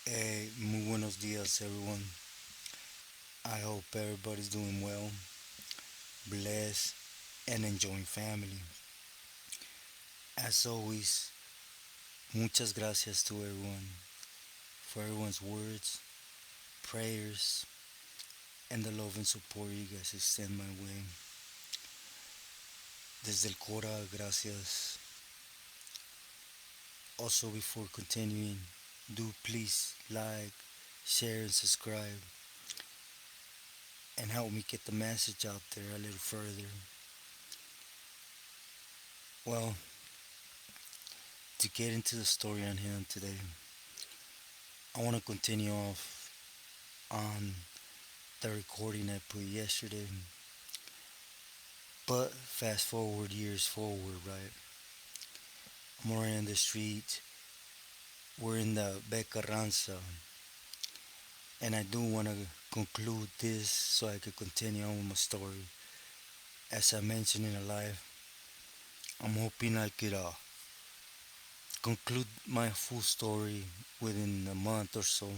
Hey, muy buenos dias, everyone. I hope everybody's doing well, blessed, and enjoying family. As always, muchas gracias to everyone for everyone's words, prayers, and the love and support you guys extend my way. Desde el Cora, gracias. Also, before continuing, do please like, share, and subscribe, and help me get the message out there a little further. Well, to get into the story on hand today, I want to continue off on the recording I put yesterday, but fast forward years forward, right? I'm already in the street. We're in the Beccaransa, and I do want to conclude this so I can continue on with my story. As I mentioned in a live, I'm hoping I could conclude my full story within a month or so.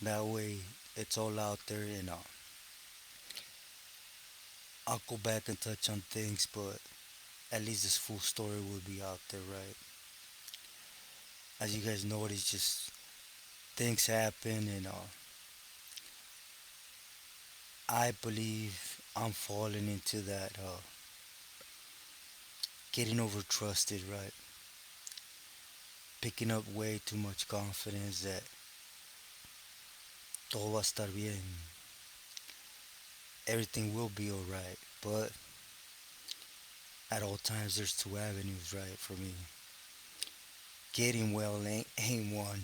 That way, it's all out there, and I'll go back and touch on things, but at least this full story will be out there, right? As you guys know, it's just things happen, and I believe I'm falling into that getting over trusted, right? Picking up way too much confidence that todo va a estar bien, everything will be alright. But at all times, there's two avenues, right? For me, getting well ain't one.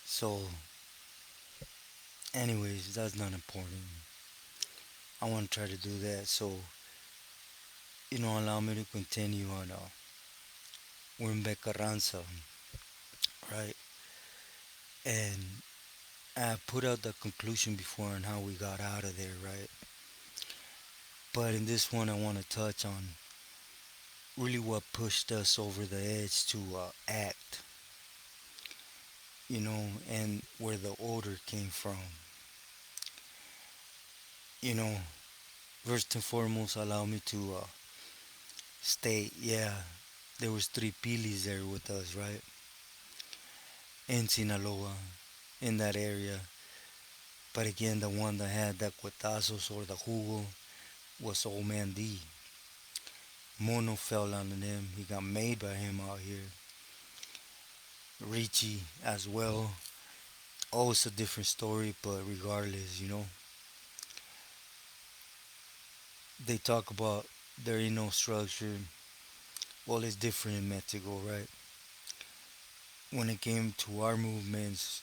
So, anyways, that's not important. I want to try to do that. So, allow me to continue on. We're in Beccaransa, right? And I put out the conclusion before on how we got out of there, right? But in this one, I want to touch on really what pushed us over the edge to act, and where the order came from. You know, First and foremost, allow me to state, yeah, there was three pilis there with us, right? In Sinaloa, in that area. But again, the one that had the cuetazos or the jugo was Old Man D. Mono fell on him. He got made by him out here. Richie as well. Oh, it's a different story, but regardless, they talk about there ain't no structure. Well, it's different in Mexico, right? When it came to our movements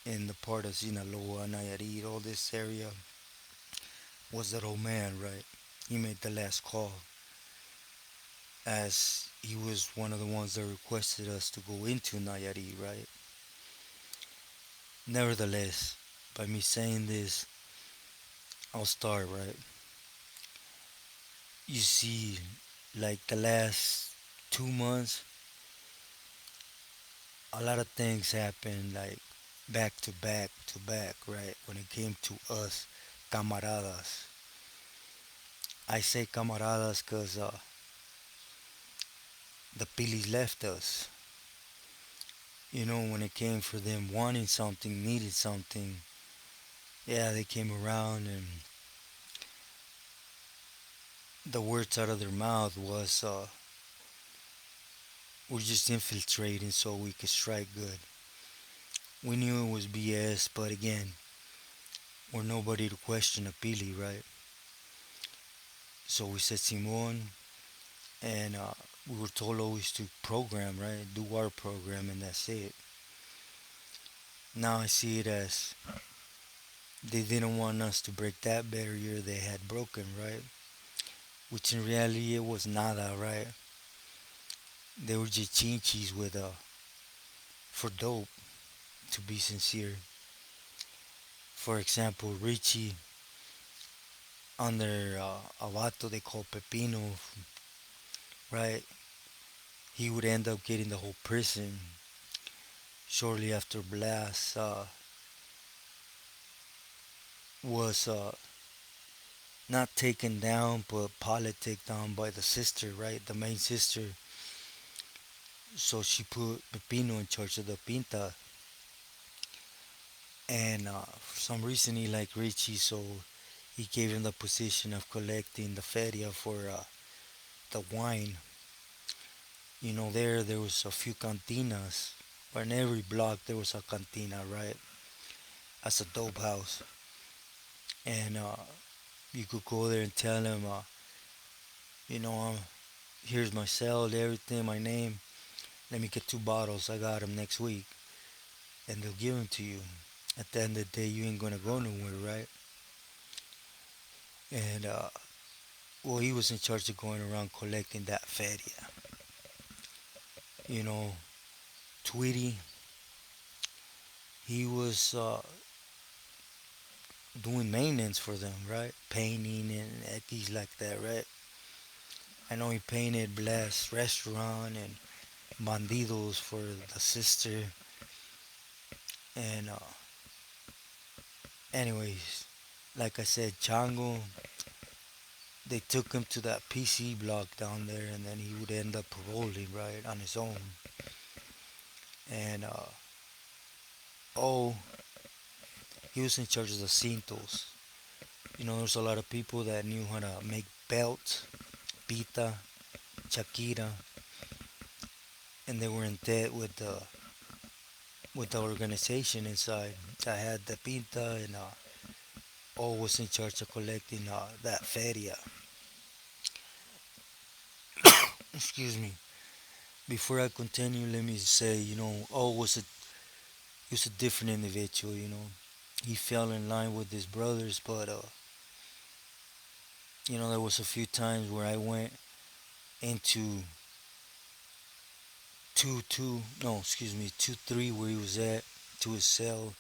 in the part of Sinaloa, Nayarit, all this area, was that old man, right? He made the last call as he was one of the ones that requested us to go into Nayarit, right? Nevertheless, by me saying this, I'll start, right? You see, like the last 2 months, a lot of things happened, like back to back, right? When it came to us, camaradas. I say camaradas because the Pilis left us. When it came for them wanting something, needed something, yeah, they came around, and the words out of their mouth was, we're just infiltrating so we could strike good. We knew it was BS, but again, we're nobody to question a Pili, right? So we said Simon, and we were told always to program, right? Do our program, and that's it. Now I see it as they didn't want us to break that barrier they had broken, right? Which in reality it was nada, right? They were just chinchis with for dope, to be sincere. For example, Richie under a vato they call Pepino, right? He would end up getting the whole prison. shortly after Blas was not taken down but politicked down by the sister, right? The main sister. So she put Pepino in charge of the Pinta, and for some reason he liked Richie, so he gave him the position of collecting the feria for the wine. There was a few cantinas, or in every block there was a cantina, right? As a dope house, and you could go there and tell him, you know, here's my cell, everything, my name. Let me get 2 bottles. I got them next week, and they'll give them to you. At the end of the day, you ain't gonna go nowhere, right? And well, he was in charge of going around collecting that feria. You know, Tweety, he was doing maintenance for them, right? Painting and things like that, right? I know he painted Bless Restaurant and Bandidos for the sister. And anyways, like I said, Chango, they took him to that PC block down there, and then he would end up paroling, right, on his own. And oh, he was in charge of the cintos. There's a lot of people that knew how to make belts, pita, chaquira, and they were in debt with the organization inside that had the pinta, and all was in charge of collecting that feria. Excuse me. Before I continue, let me say, all was a different individual. He fell in line with his brothers, but there was a few times where I went into no, excuse me, 2-3 where he was at, to his cell,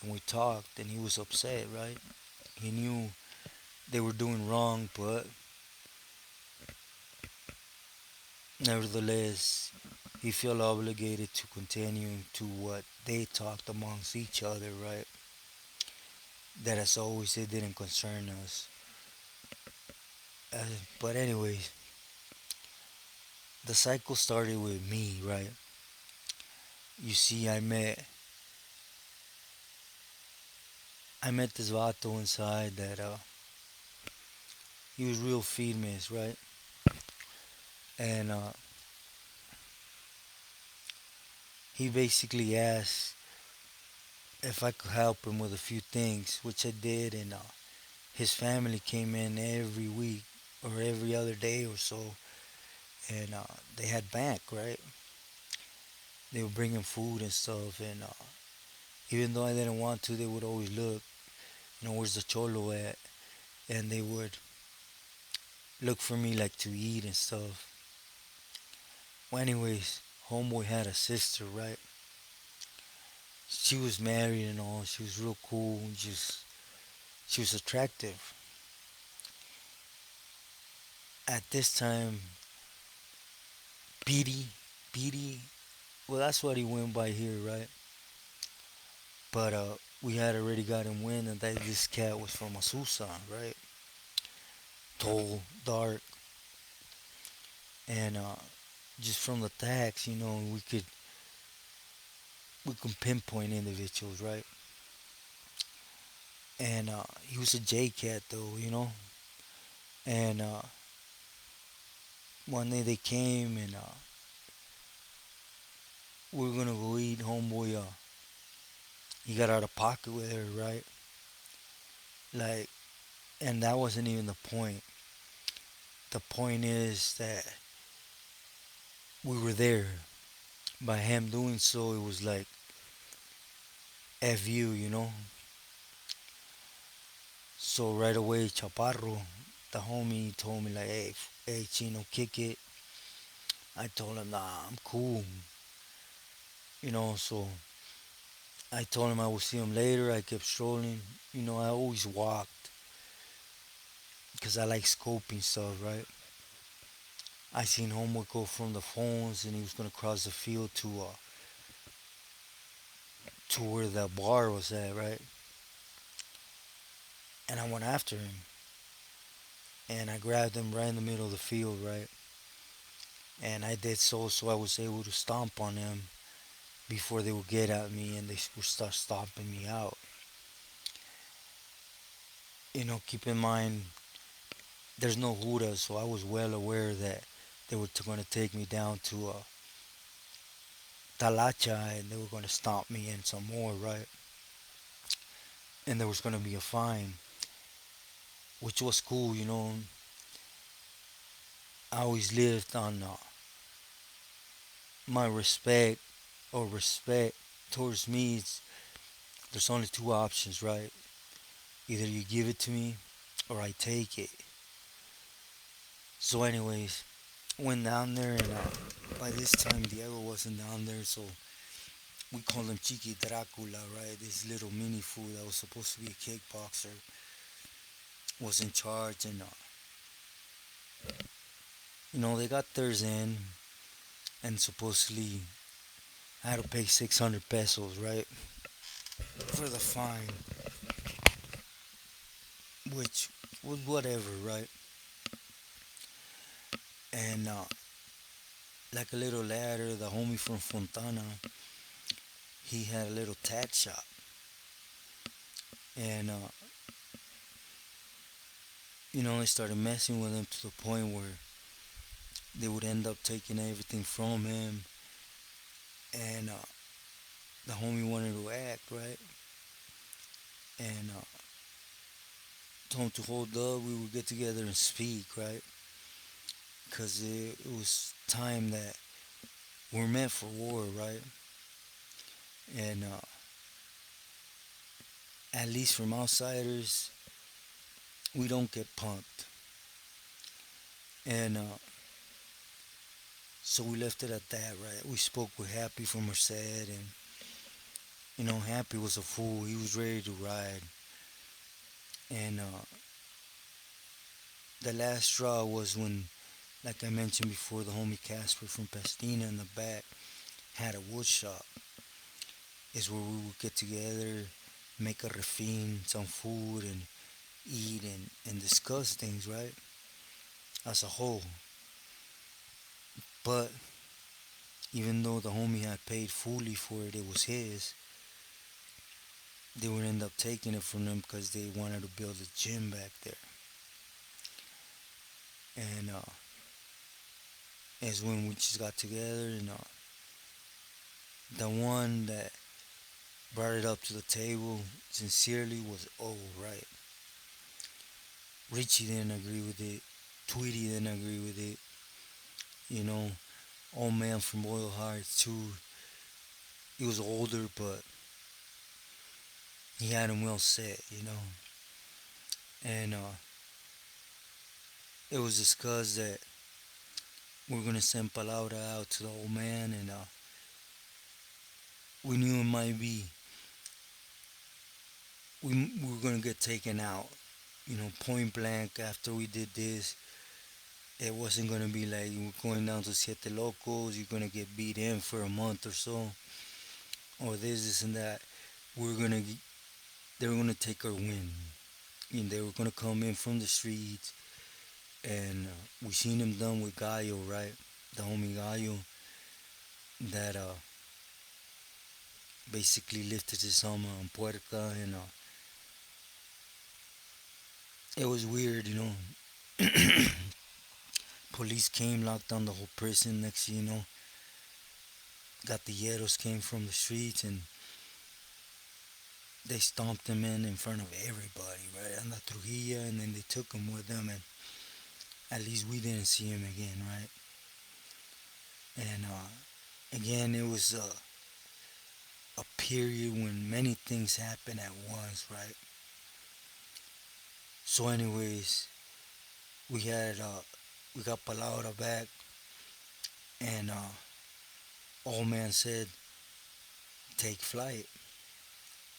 and we talked, and he was upset, right? He knew they were doing wrong, but nevertheless, he felt obligated to continue to what they talked amongst each other, right? That, as always, it didn't concern us. Uh, but anyways, the cycle started with me, right? You see, I met this vato inside that he was real famous, right? And he basically asked if I could help him with a few things, which I did, and his family came in every week or every other day or so, and they had bank, right? They would bring him food and stuff, and even though I didn't want to, they would always look, where's the cholo at, and they would look for me like to eat and stuff. Well, anyways, homeboy had a sister, right? She was married and all. She was real cool. Just she was attractive. At this time, Petey, Petey. Well, that's what he went by here, right? But we had already got him wind that this cat was from Azusa, right? Tall, dark, and just from the tags, we could pinpoint individuals, right? And he was a J cat though, And one day they came, and we were gonna go eat. Homeboy, he got out of pocket with her, right? Like, and that wasn't even the point. The point is that we were there. By him doing so, it was like F you. So right away, Chaparro, the homie, told me like, hey, Chino, kick it. I told him, nah, I'm cool. So I told him I would see him later. I kept strolling. I always walked because I like scoping stuff, right? I seen homework go from the phones, and he was gonna cross the field to where the bar was at, right? And I went after him, and I grabbed him right in the middle of the field, right? And I did so I was able to stomp on them before they would get at me and they would start stomping me out. Keep in mind, there's no Huda, so I was well aware that they were going to take me down to Talacha and they were going to stomp me in some more, right? And there was going to be a fine, which was cool. I always lived on my respect towards me. There's only two options, right? Either you give it to me or I take it. So, anyways, went down there, and by this time Diego wasn't down there, so we called him Chiqui Dracula, right? This little mini fool that was supposed to be a kickboxer was in charge, and they got theirs in, and supposedly I had to pay 600 pesos, right, for the fine, which was whatever, right? And like a little ladder, the homie from Fontana, he had a little tat shop, and they started messing with him to the point where they would end up taking everything from him, and the homie wanted to act, right? And told him to hold up, we would get together and speak, right? Because it was time that we're meant for war, right? And at least from outsiders, we don't get punked. And so we left it at that, right? We spoke with Happy from Merced, and Happy was a fool. He was ready to ride. And the last straw was when, like I mentioned before, the homie Casper from Pastina in the back had a wood shop. Is where we would get together, make a refine, some food, and eat and discuss things, right? As a whole. But even though the homie had paid fully for it, it was his, they would end up taking it from them because they wanted to build a gym back there. And is when we just got together, and the one that brought it up to the table sincerely was right. Richie didn't agree with it. Tweety didn't agree with it. You know, old man from Oil Hearts too. He was older, but he had him well set. And it was discussed that we are gonna send Palabra out to the old man, and we knew it might be we were gonna get taken out. Point blank after we did this. It wasn't gonna be like we're going down to Siete Locos, you're gonna get beat in for a month or so, or this, and that. We're gonna, they were gonna take our win. They were gonna come in from the streets, and we seen him done with Gallo, right? The homie Gallo that basically lifted his arm on Puerca, and it was weird. Police came, locked down the whole prison. Next thing you know, got the Yeros came from the streets, and they stomped him in front of everybody, right? On the Trujilla, and then they took him with them, and at least we didn't see him again, right? And again, it was a period when many things happened at once, right? So, anyways, we had we got Palabra back, and old man said, "Take flight."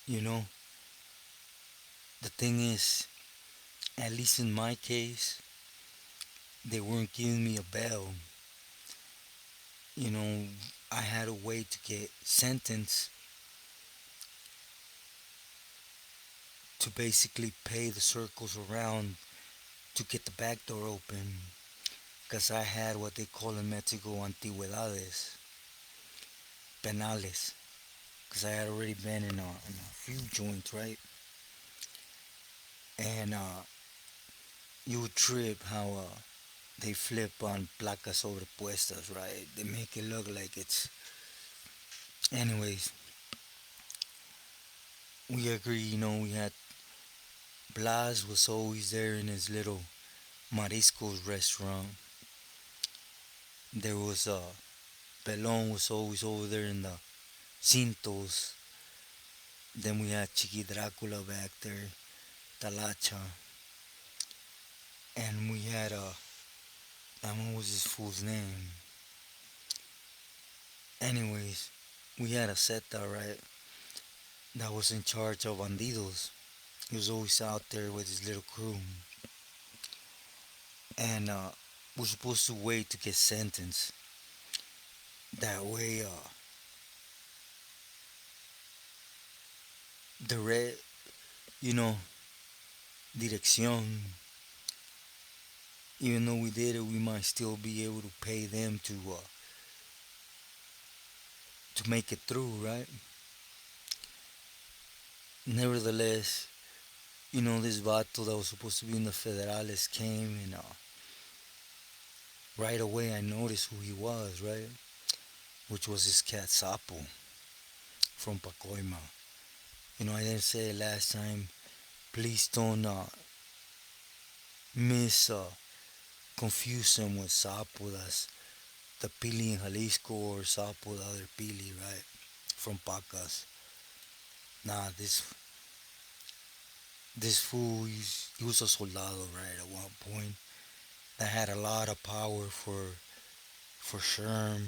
You know, the thing is, at least in my case, they weren't giving me a bail. You know, I had to wait to get sentenced to basically pay the circles around to get the back door open. Because I had what they call in Mexico antigüedades, penales. Because I had already been in a few joints, right? And you would trip how they flip on placas sobrepuestas, right? They make it look like it's. Anyways, we agree, we had Blas was always there in his little mariscos restaurant. There was Pelon was always over there in the Cintos. Then we had Chiqui Dracula back there, Talacha. And we had what was this fool's name? Anyways, we had a Zeta, right? That was in charge of bandidos. He was always out there with his little crew. And we're supposed to wait to get sentenced. That way, the red, you know, direction, even though we did it, we might still be able to pay them to make it through, right? Nevertheless, this vato that was supposed to be in the federales came, and right away I noticed who he was, right? Which was this cat Sapo from Pacoima. I didn't say it last time. Please don't miss confuse him with Sapo. That's the Pili in Jalisco, or Sapo, the other Pili, right? From Pacas. Nah, this fool, he was a soldado, right? At one point, that had a lot of power for Sherm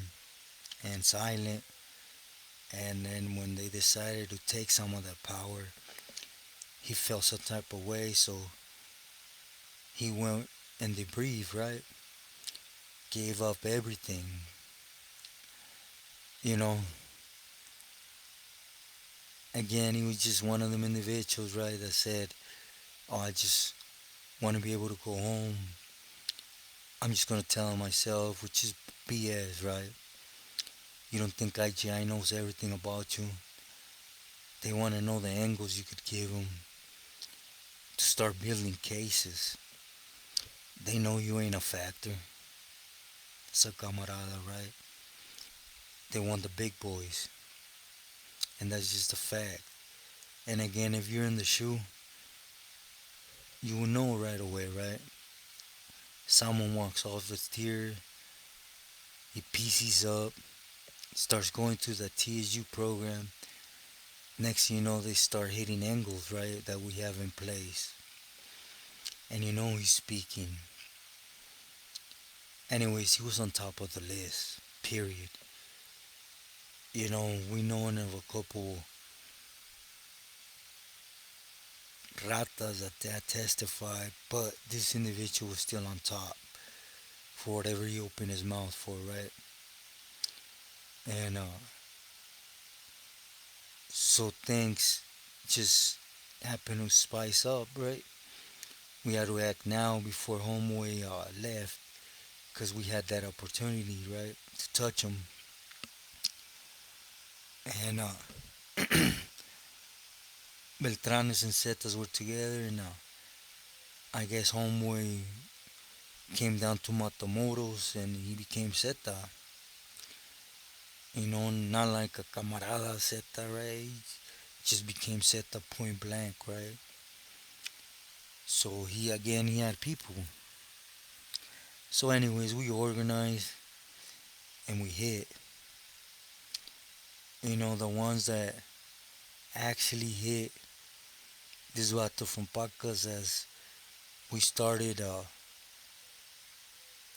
and Silent. And then when they decided to take some of that power, he felt some type of way, so he went and debriefed, right? Gave up everything. You know, again, he was just one of them individuals, right, that said, "Oh, I just want to be able to go home. I'm just gonna tell him myself," which is BS, right? You don't think IGI knows everything about you. They want to know the angles you could give them to start building cases. They know you ain't a factor. It's a camarada, right? They want the big boys, and that's just a fact. And again, if you're in the shoe, you will know right away, right? Someone walks off the tier, he PCs up, starts going to the TSU program. Next thing you know, they start hitting angles, right, that we have in place. And he's speaking. Anyways, he was on top of the list, period. We know of a couple ratas that testified, but this individual was still on top for whatever he opened his mouth for, right? And so things just happened to spice up, right? We had to act now before Homeway left, because we had that opportunity, right, to touch him. And Beltranes and Zetas were together, and I guess Homeway came down to Matamoros and he became Zeta. Not like a camarada Zeta, right? He just became Zeta point blank, right? So he had people. So anyways, we organized and we hit. The ones that actually hit this vato from Pacas, as we started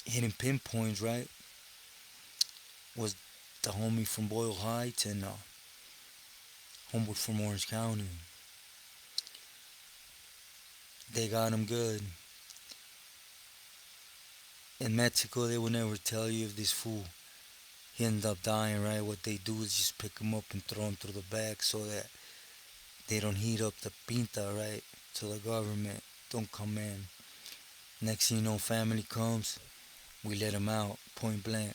hitting pinpoints, right? Was the homie from Boyle Heights and homeboy from Orange County. They got him good. In Mexico, they would never tell you if this fool he ended up dying, right? What they do is just pick him up and throw him through the back so that They don't heat up the pinta, right? So the government don't come in. Next thing you know, family comes, we let them out, point blank.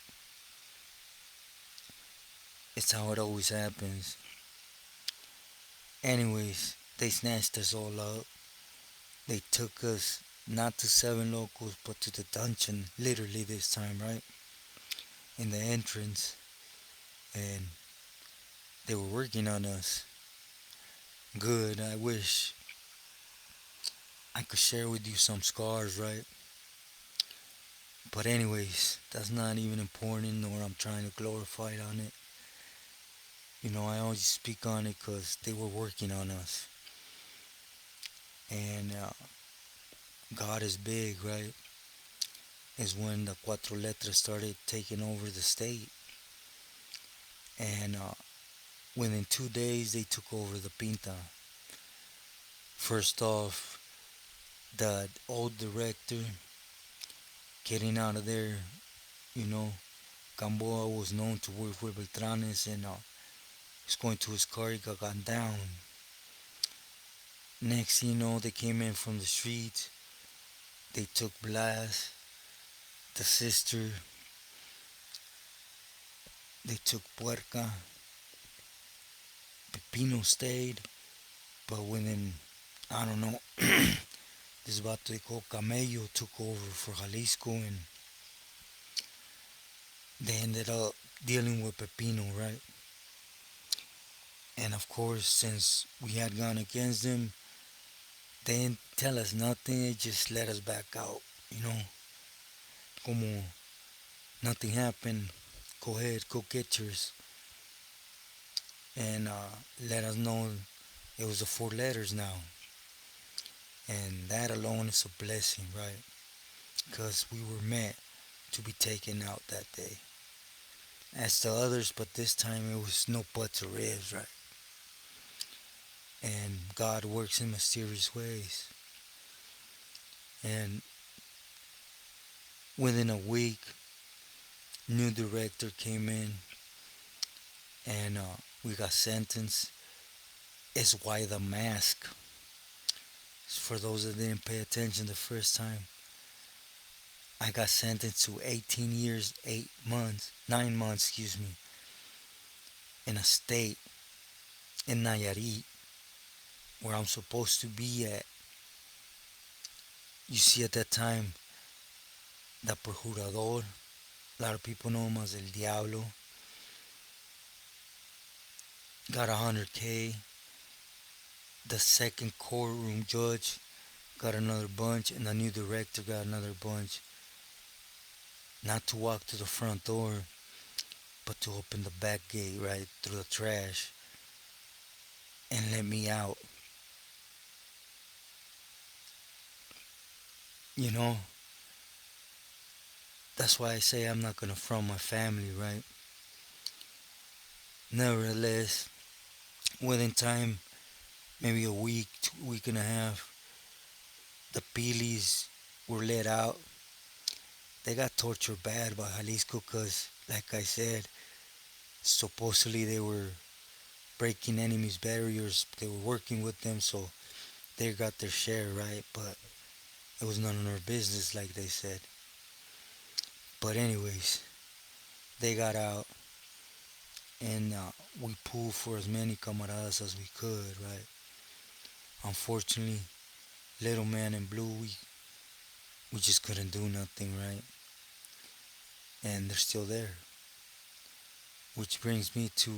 It's how it always happens. Anyways, they snatched us all up. They took us not to Seven Locals, but to the dungeon, literally this time, right? In the entrance. And they were working on us. Good. I wish I could share with you some scars, right? But anyways, that's not even important, nor I'm trying to glorify it on it. I always speak on it because they were working on us. And God is big, right? Is when the Cuatro Letras started taking over the state. And within 2 days, they took over the Pinta. First off, the old director getting out of there, you know, Gamboa was known to work with Beltranes, and he's going to his car, he got gone down. Next thing you know, they came in from the streets, they took Blas, the sister, they took Puerca, Pepino stayed, but within, I don't know, this vato de Camello took over for Jalisco, and they ended up dealing with Pepino, right? And of course, since we had gone against them, they didn't tell us nothing, they just let us back out, you know, como nothing happened, go ahead, go get yours. And let us know it was the 4 letters now. And that alone is a blessing, right? Because we were meant to be taken out that day. As to others, but this time it was no buts or ifs, right? And God works in mysterious ways. And within a week, new director came in, and we got sentenced. It's why the mask. For those that didn't pay attention the first time, I got sentenced to 18 years, 8 months, 9 months, excuse me, in a state in Nayarit where I'm supposed to be at. You see, at that time, the procurador, a lot of people know him as El Diablo, got 100K. The second courtroom judge got another bunch, and the new director got another bunch. Not to walk to the front door, but to open the back gate right through the trash and let me out. You know, that's why I say I'm not gonna front my family, right? Nevertheless, within time, maybe a week, week and a half, the Pilis were let out. They got tortured bad by Jalisco because, like I said, supposedly they were breaking enemies' barriers. They were working with them, so they got their share, right? But it was none of their business, like they said. But anyways, they got out, and we pulled for as many camaradas as we could, right? Unfortunately, little man in blue, we just couldn't do nothing, right? And they're still there. Which brings me to,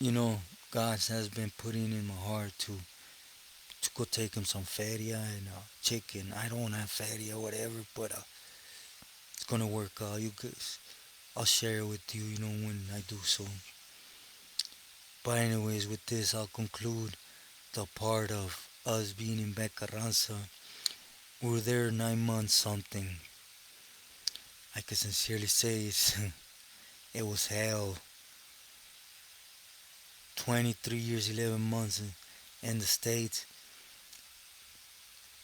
you know, God has been putting in my heart to go take him some feria and chicken. I don't have feria, whatever, but it's gonna work out. You guys, I'll share it with you, when I do so. But anyways, with this, I'll conclude the part of us being in Beccaransa. We were there 9 months something. I can sincerely say it was hell. 23 years, 11 months in the States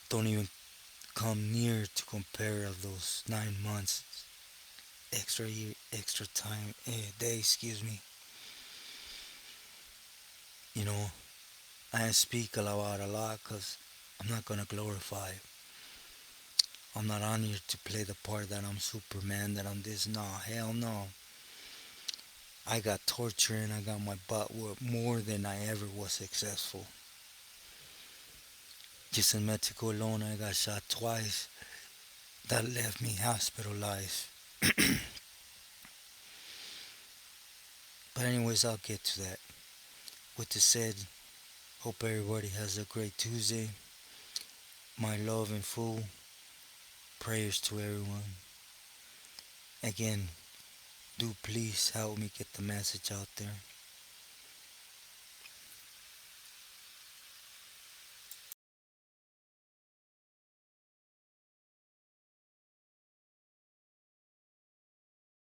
don't even come near to compare of those 9 months. Extra year, extra time, day, excuse me. You know, I ain't speak about a lot because I'm not gonna glorify. I'm not on here to play the part that I'm Superman, that I'm this. No, hell no. I got torture and I got my butt whooped more than I ever was successful. Just in Mexico alone, I got shot twice. That left me hospitalized. But anyways, I'll get to that. With this said, hope everybody has a great Tuesday. My love and full prayers to everyone. Again, do please help me get the message out there.